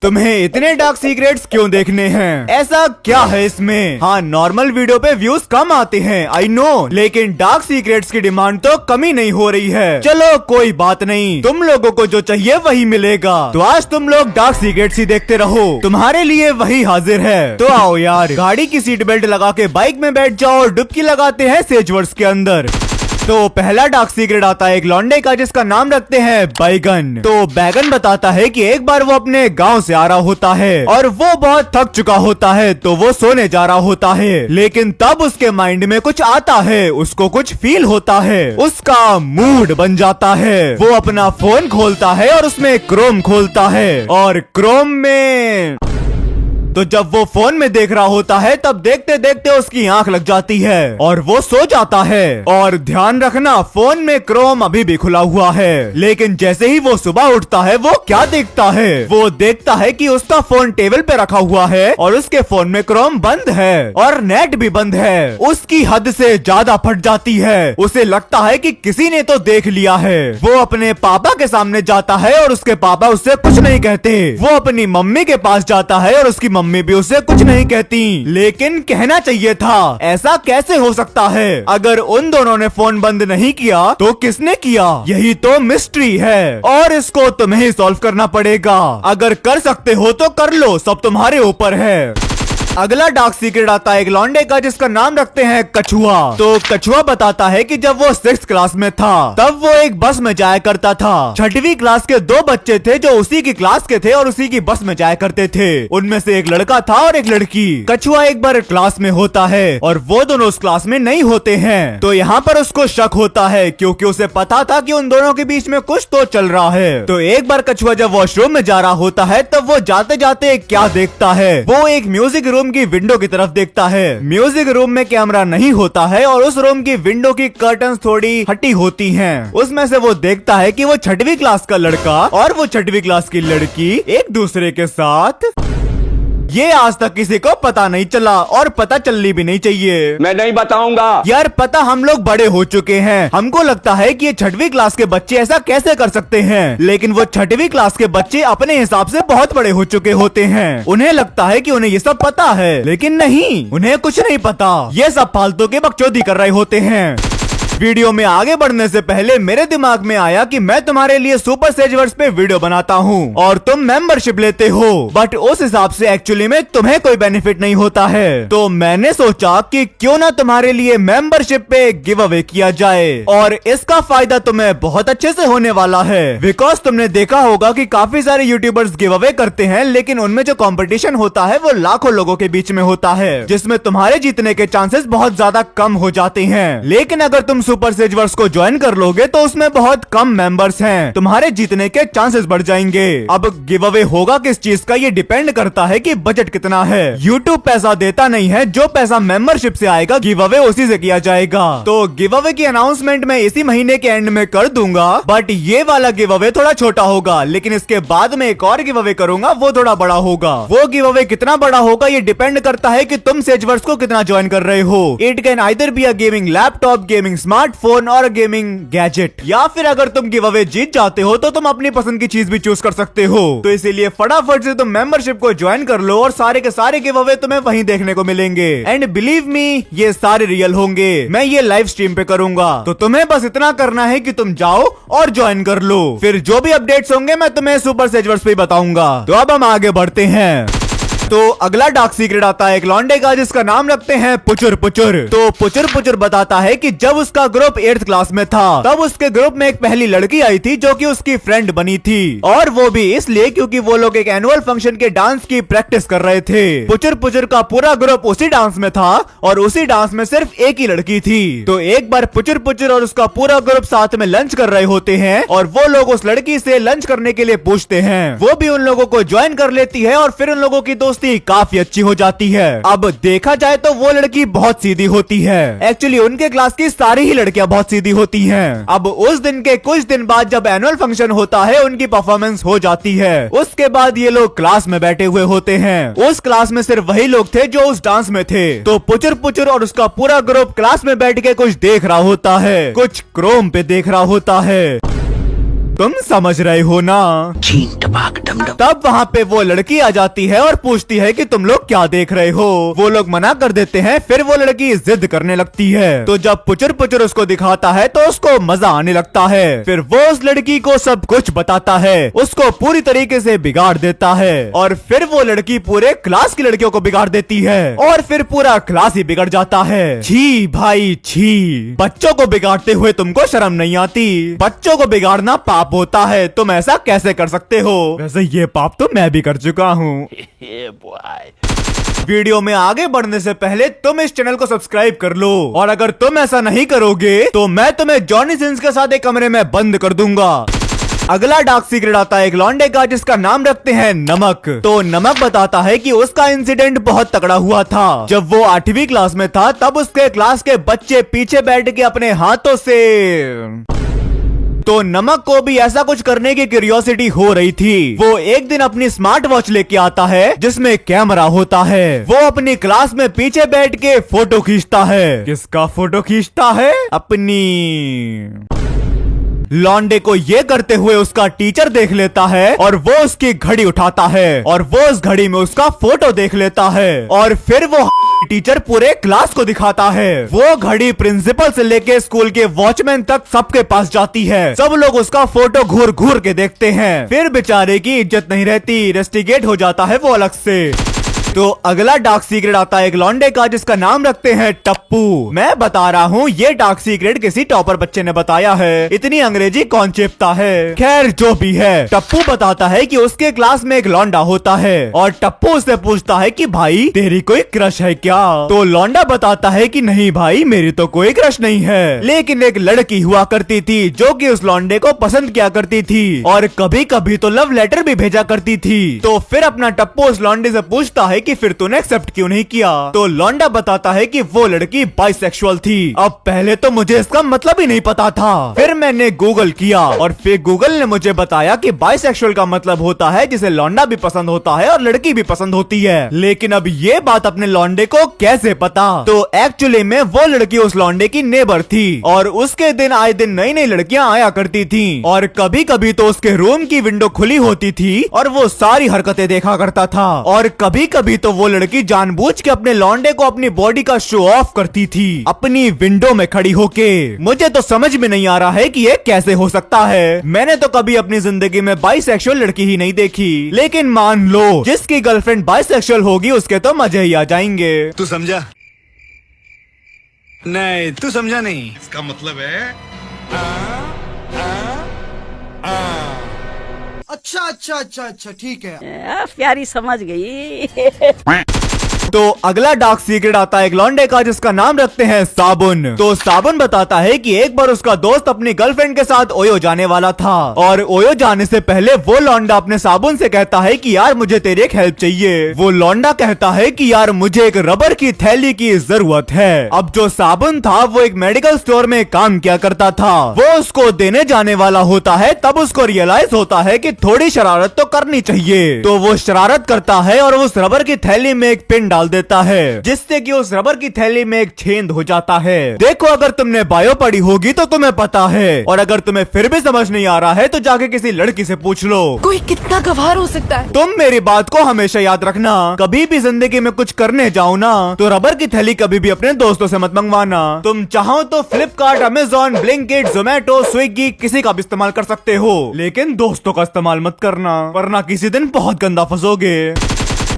तुम्हें इतने dark secrets क्यों देखने हैं? ऐसा क्या है इसमें? हाँ, नॉर्मल वीडियो पे व्यूज कम आते हैं, आई नो, लेकिन डार्क सीक्रेट्स की डिमांड तो कमी नहीं हो रही है। चलो कोई बात नहीं, तुम लोगों को जो चाहिए वही मिलेगा। तो आज तुम लोग डार्क सीक्रेट्स ही देखते रहो, तुम्हारे लिए वही हाजिर है। तो आओ यार, गाड़ी की सीट बेल्ट लगा के बाइक में बैठ जाओ और डुबकी लगाते हैं सेजवर्स के अंदर। तो पहला डार्क सीक्रेट आता है एक लौंडे का जिसका नाम रखते हैं बैगन। तो बैगन बताता है कि एक बार वो अपने गांव से आ रहा होता है और वो बहुत थक चुका होता है, तो वो सोने जा रहा होता है। लेकिन तब उसके माइंड में कुछ आता है, उसको कुछ फील होता है, उसका मूड बन जाता है। वो अपना फोन खोलता है और उसमें क्रोम खोलता है और क्रोम में तो जब वो फोन में देख रहा होता है तब देखते देखते उसकी आंख लग जाती है और वो सो जाता है। और ध्यान रखना, फोन में क्रोम अभी भी खुला हुआ है। लेकिन जैसे ही वो सुबह उठता है वो क्या देखता है? वो देखता है कि उसका फोन टेबल पे रखा हुआ है और उसके फोन में क्रोम बंद है और नेट भी बंद है। उसकी हद से ज्यादा फट जाती है, उसे लगता है कि किसी ने तो देख लिया है। वो अपने पापा के सामने जाता है और उसके पापा उससे कुछ नहीं कहते। वो अपनी मम्मी के पास जाता है और उसकी मम्मी भी उससे कुछ नहीं कहती, लेकिन कहना चाहिए था। ऐसा कैसे हो सकता है? अगर उन दोनों ने फोन बंद नहीं किया तो किसने किया? यही तो मिस्ट्री है और इसको तुम्हें ही सॉल्व करना पड़ेगा। अगर कर सकते हो तो कर लो, सब तुम्हारे ऊपर है। अगला डार्क सीक्रेट आता है एक लौंडे का जिसका नाम रखते हैं कछुआ। तो कछुआ बताता है कि जब वो 6th क्लास में था तब वो एक बस में जाया करता था। 6वीं क्लास के 2 बच्चे थे जो उसी की क्लास के थे और उसी की बस में जाया करते थे। उनमें से एक लड़का था और एक लड़की। कछुआ एक बार क्लास में होता है और वो दोनों उस क्लास में नहीं होते हैं। तो यहाँ पर उसको शक होता है क्योंकि उसे पता था कि उन दोनों के बीच में कुछ तो चल रहा है। तो एक बार कछुआ जब वॉशरूम में जा रहा होता है तब वो जाते जाते क्या देखता है? वो एक म्यूजिक रूम की विंडो की तरफ देखता है। म्यूजिक रूम में कैमरा नहीं होता है और उस रूम की विंडो की कर्टन्स थोड़ी हटी होती हैं। उसमें से वो देखता है कि वो 6वीं क्लास का लड़का और वो 6वीं क्लास की लड़की एक दूसरे के साथ, ये आज तक किसी को पता नहीं चला और पता चलनी भी नहीं चाहिए। मैं नहीं बताऊंगा यार, पता हम लोग बड़े हो चुके हैं, हमको लगता है कि ये 6वीं क्लास के बच्चे ऐसा कैसे कर सकते हैं, लेकिन वो 6वीं क्लास के बच्चे अपने हिसाब से बहुत बड़े हो चुके होते हैं। उन्हें लगता है कि उन्हें ये सब पता है, लेकिन नहीं, उन्हें कुछ नहीं पता। ये सब फालतू की बकचोदी कर रहे होते हैं। वीडियो में आगे बढ़ने से पहले मेरे दिमाग में आया कि मैं तुम्हारे लिए सुपर सेजवर्स पे वीडियो बनाता हूँ और तुम मेंबरशिप लेते हो, बट उस हिसाब से एक्चुअली में तुम्हें कोई बेनिफिट नहीं होता है। तो मैंने सोचा कि क्यों ना तुम्हारे लिए मेंबरशिप पे गिव अवे किया जाए और इसका फायदा तुम्हें बहुत अच्छे से होने वाला है। बिकॉज तुमने देखा होगा कि काफी सारे यूट्यूबर्स गिव अवे करते हैं, लेकिन उनमें जो कंपटीशन होता है वो लाखों लोगों के बीच में होता है, जिसमें तुम्हारे जीतने के चांसेस बहुत ज्यादा कम हो जाते हैं। लेकिन अगर तुम सुपर सेजवर्स को ज्वाइन कर लोगे तो उसमें बहुत कम मेंबर्स हैं, तुम्हारे जीतने के चांसेस बढ़ जाएंगे। अब गिव अवे होगा किस चीज का, ये डिपेंड करता है कि बजट कितना है। यूट्यूब पैसा देता नहीं है, जो पैसा मेंबरशिप से आएगा गिव अवे उसी से किया जाएगा। तो गिव अवे की अनाउंसमेंट मैं इसी महीने के एंड में कर दूंगा, बट ये वाला गिव अवे थोड़ा छोटा होगा, लेकिन इसके बाद में एक और गिव अवे करूंगा, वो थोड़ा बड़ा होगा। वो गिव अवे कितना बड़ा होगा ये डिपेंड करता है कि तुम सेजवर्स को कितना ज्वाइन कर रहे हो। It can either be a gaming laptop, gaming smartphone और गेमिंग गैजेट, या फिर अगर तुम गिव अवे जीत जाते हो तो तुम अपनी पसंद की चीज भी चूज कर सकते हो। तो इसीलिए फटाफट से तुम मेंबरशिप को ज्वाइन कर लो और सारे के सारे गिव अवे तुम्हें वहीं देखने को मिलेंगे। एंड बिलीव मी, ये सारे रियल होंगे, मैं ये लाइव स्ट्रीम पे करूंगा। तो तुम्हें बस इतना करना है कि तुम जाओ और ज्वाइन कर लो, फिर जो भी अपडेट्स होंगे मैं तुम्हें सुपर सेजवर्स पे बताऊंगा। तो अब हम आगे बढ़ते हैं। तो अगला डार्क सीक्रेट आता है एक लौंडे का जिसका नाम रखते हैं पुचुर पुचुर। तो पुचुर पुचुर बताता है कि जब उसका ग्रुप 8th क्लास में था तब उसके ग्रुप में एक पहली लड़की आई थी जो कि उसकी फ्रेंड बनी थी, और वो भी इसलिए क्योंकि वो लोग एक एनुअल फंक्शन के डांस की प्रैक्टिस कर रहे थे। पुचुर पुचुर का पूरा ग्रुप उसी डांस में था और उसी डांस में सिर्फ एक ही लड़की थी। तो एक बार पुचुर पुचुर और उसका पूरा ग्रुप साथ में लंच कर रहे होते हैं और वो लोग उस लड़की से लंच करने के लिए पूछते हैं। वो भी उन लोगों को ज्वाइन कर लेती है और फिर उन लोगों की दोस्ती काफी अच्छी हो जाती है। अब देखा जाए तो वो लड़की बहुत सीधी होती है, एक्चुअली उनके क्लास की सारी ही लड़कियां बहुत सीधी होती हैं। अब उस दिन के कुछ दिन बाद जब एनुअल फंक्शन होता है उनकी परफॉर्मेंस हो जाती है। उसके बाद ये लोग क्लास में बैठे हुए होते हैं। उस क्लास में सिर्फ वही लोग थे जो उस डांस में थे। तो पुचुर पुचुर और उसका पूरा ग्रुप क्लास में बैठ के कुछ देख रहा होता है, कुछ क्रोम पे देख रहा होता है। तुम समझ रहे हो ना। तब वहाँ पे वो लड़की आ जाती है और पूछती है कि तुम लोग क्या देख रहे हो। वो लोग मना कर देते हैं। फिर वो लड़की जिद करने लगती है। तो जब पुचर पुचर उसको दिखाता है तो उसको मजा आने लगता है। फिर वो उस लड़की को सब कुछ बताता है, उसको पूरी तरीके से बिगाड़ देता है। और फिर वो लड़की पूरे क्लास की लड़कियों को बिगाड़ देती है और फिर पूरा क्लास ही बिगड़ जाता है। छी भाई छी, बच्चों को बिगाड़ते हुए तुमको शर्म नहीं आती? बच्चों को बिगाड़ना पाप होता है, तुम ऐसा कैसे कर सकते हो? वैसे ये पाप तो मैं भी कर चुका हूँ। वीडियो में आगे बढ़ने से पहले तुम इस चैनल को सब्सक्राइब कर लो, और अगर तुम ऐसा नहीं करोगे तो मैं तुम्हें जॉनी सिंस के साथ एक कमरे में बंद कर दूंगा। अगला डार्क सीक्रेट आता है एक लौंडे का जिसका नाम रखते हैं नमक। तो नमक बताता है कि उसका इंसिडेंट बहुत तगड़ा हुआ था। जब वो 8वीं क्लास में था तब उसके क्लास के बच्चे पीछे बैठ के अपने हाथों से, तो नमक को भी ऐसा कुछ करने की क्यूरियोसिटी हो रही थी। वो एक दिन अपनी स्मार्ट वॉच लेके आता है जिसमें कैमरा होता है। वो अपनी क्लास में पीछे बैठ के फोटो खींचता है। किसका फोटो खींचता है? अपनी। लौंडे को ये करते हुए उसका टीचर देख लेता है और वो उसकी घड़ी उठाता है और वो उस घड़ी में उसका फोटो देख लेता है। और फिर वो टीचर पूरे क्लास को दिखाता है। वो घड़ी प्रिंसिपल से लेके स्कूल के वॉचमैन तक सबके पास जाती है। सब लोग उसका फोटो घूर घूर के देखते हैं। फिर बेचारे की इज्जत नहीं रहती, रेस्टिगेट हो जाता है वो अलग से। तो अगला डार्क सीक्रेट आता है एक लौंडे का जिसका नाम रखते हैं टप्पू। मैं बता रहा हूँ ये डार्क सीक्रेट किसी टॉपर बच्चे ने बताया है, इतनी अंग्रेजी कौन चेपता है। खैर जो भी है, टप्पू बताता है कि उसके क्लास में एक लौंडा होता है और टप्पू उससे पूछता है कि भाई तेरी कोई क्रश है क्या? तो लौंडा बताता है कि नहीं भाई मेरी तो कोई क्रश नहीं है, लेकिन एक लड़की हुआ करती थी जो कि उस लौंडे को पसंद किया करती थी और कभी कभी तो लव लेटर भी भेजा करती थी। तो फिर अपना टप्पू उस लौंडे से पूछता है कि फिर तूने एक्सेप्ट क्यों नहीं किया? तो लौंडा बताता है कि वो लड़की बाइसेक्सुअल थी। अब पहले तो मुझे इसका मतलब ही नहीं पता था, फिर मैंने गूगल किया और फिर गूगल ने मुझे बताया कि बाइसेक्सुअल का मतलब होता है जिसे लौंडा भी पसंद होता है और लड़की भी पसंद होती है। लेकिन अब ये बात अपने लौंडे को कैसे पता? तो एक्चुअली में वो लड़की उस लौंडे की नेबर थी और उसके दिन आए दिन नई नई लड़कियां आया करती थी और कभी कभी तो उसके रूम की विंडो खुली होती थी और वो सारी हरकतें देखा करता था। और कभी कभी तो वो लड़की जानबूझ के अपने लौंडे को अपनी बॉडी का शो ऑफ करती थी अपनी विंडो में खड़ी होके। मुझे तो समझ में नहीं आ रहा है कि ये कैसे हो सकता है। मैंने तो कभी अपनी जिंदगी में बाइसेक्सुअल लड़की ही नहीं देखी, लेकिन मान लो जिसकी गर्लफ्रेंड बाइसेक्सुअल होगी उसके तो मजे ही आ जाएंगे। तू समझा? नहीं तू समझा नहीं। इसका मतलब है अच्छा ठीक है। प्यारी समझ गई। तो अगला डार्क सीक्रेट आता है एक लौंडे का जिसका नाम रखते हैं साबुन। तो साबुन बताता है कि एक बार उसका दोस्त अपनी गर्लफ्रेंड के साथ ओयो जाने वाला था और ओयो जाने से पहले वो लौंडा अपने साबुन से कहता है कि यार मुझे तेरी एक हेल्प चाहिए। वो लौंडा कहता है कि यार मुझे एक रबर की थैली की जरूरत है। अब जो साबुन था वो एक मेडिकल स्टोर में काम किया करता था। वो उसको देने जाने वाला होता है, तब उसको रियलाइज होता है कि थोड़ी शरारत तो करनी चाहिए। तो वो शरारत करता है और उस रबर की थैली में एक पिन डाल देता है जिससे कि उस रबर की थैली में एक छेद हो जाता है। देखो अगर तुमने बायो पढ़ी होगी तो तुम्हें पता है, और अगर तुम्हें फिर भी समझ नहीं आ रहा है तो जाके किसी लड़की से पूछ लो। कोई कितना गवार हो सकता है। तुम मेरी बात को हमेशा याद रखना, कभी भी जिंदगी में कुछ करने जाओ ना तो रबर की थैली कभी भी अपने दोस्तों से मत मंगवाना। तुम चाहो तो Flipkart, Amazon, Blinkit, Zomato, Swiggy किसी का भी इस्तेमाल कर सकते हो, लेकिन दोस्तों का इस्तेमाल मत करना वरना किसी दिन बहुत गंदा फंसोगे।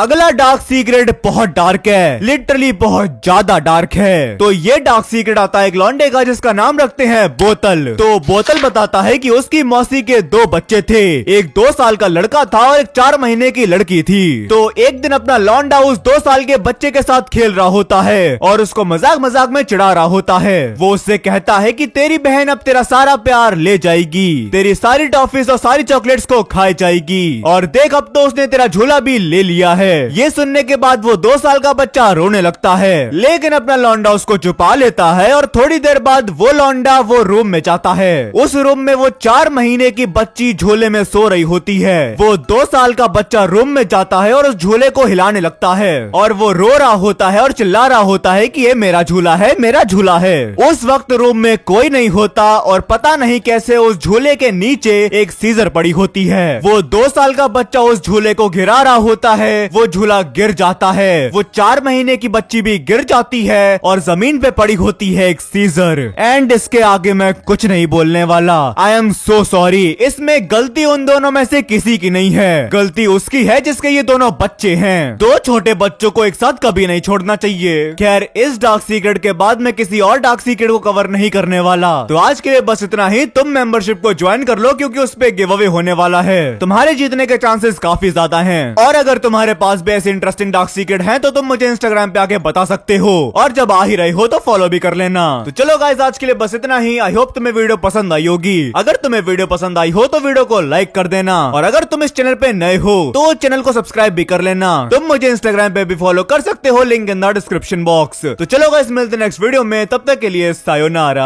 अगला डार्क सीक्रेट बहुत डार्क है, लिटरली बहुत ज्यादा डार्क है। तो ये डार्क सीक्रेट आता है एक लौंडे का जिसका नाम रखते हैं बोतल। तो बोतल बताता है कि उसकी मौसी के 2 बच्चे थे, एक 2 साल का लड़का था और एक 4 महीने की लड़की थी। तो एक दिन अपना लौंडा उस 2 साल के बच्चे के साथ खेल रहा होता है और उसको मजाक मजाक में चिढ़ा रहा होता है। वो उससे कहता है कि तेरी बहन अब तेरा सारा प्यार ले जाएगी, तेरी सारी टॉफीज और सारी चॉकलेट्स को खाए जाएगी, और देख अब तो उसने तेरा झूला भी ले लिया है। है। ये सुनने के बाद वो 2 साल का बच्चा रोने लगता है, लेकिन अपना लौंडा उसको छुपा लेता है और थोड़ी देर बाद वो लौंडा वो रूम में जाता है। उस रूम में वो 4 महीने की बच्ची झूले में सो रही होती है। वो 2 साल का बच्चा रूम में जाता है और उस झूले को हिलाने लगता है और वो रो रहा होता है और चिल्ला रहा होता है कि ये मेरा झूला है, मेरा झूला है। उस वक्त रूम में कोई नहीं होता और पता नहीं कैसे उस झूले के नीचे एक सीजर पड़ी होती है। वो 2 साल का बच्चा उस झूले को गिरा रहा होता है, वो झूला गिर जाता है, वो 4 महीने की बच्ची भी गिर जाती है और जमीन पे पड़ी होती है एक सीजर। एंड इसके आगे मैं कुछ नहीं बोलने वाला। I am so sorry. इसमें गलती उन दोनों में से किसी की नहीं है, गलती उसकी है जिसके ये दोनों बच्चे हैं। 2 छोटे बच्चों को एक साथ कभी नहीं छोड़ना चाहिए। खैर, इस डार्क सीक्रेट के बाद मैं किसी और डार्क सीक्रेट को कवर नहीं करने वाला। तो आज के लिए बस इतना ही। तुम मेंबरशिप को ज्वाइन कर लो क्योंकि उस पे गिव अवे होने वाला है। तुम्हारे जीतने के चांसेस काफी ज्यादा हैं। और अगर तुम्हारे पास भी ऐसे इंटरेस्टिंग डार्क सीक्रेट हैं तो तुम मुझे इंस्टाग्राम पे आके बता सकते हो, और जब आ ही रहे हो तो फॉलो भी कर लेना। तो चलो गाइस, आज के लिए बस इतना ही। आई होप तुम्हें वीडियो पसंद आई होगी। अगर तुम्हें वीडियो पसंद आई हो तो वीडियो को लाइक कर देना, और अगर तुम इस चैनल पे नए हो तो चैनल को सब्सक्राइब भी कर लेना। तुम मुझे इंस्टाग्राम पे भी फॉलो कर सकते हो, link in the description box. तो चलो गाइस, मिलते हैं नेक्स्ट वीडियो में। तब तक के लिए सायोनारा।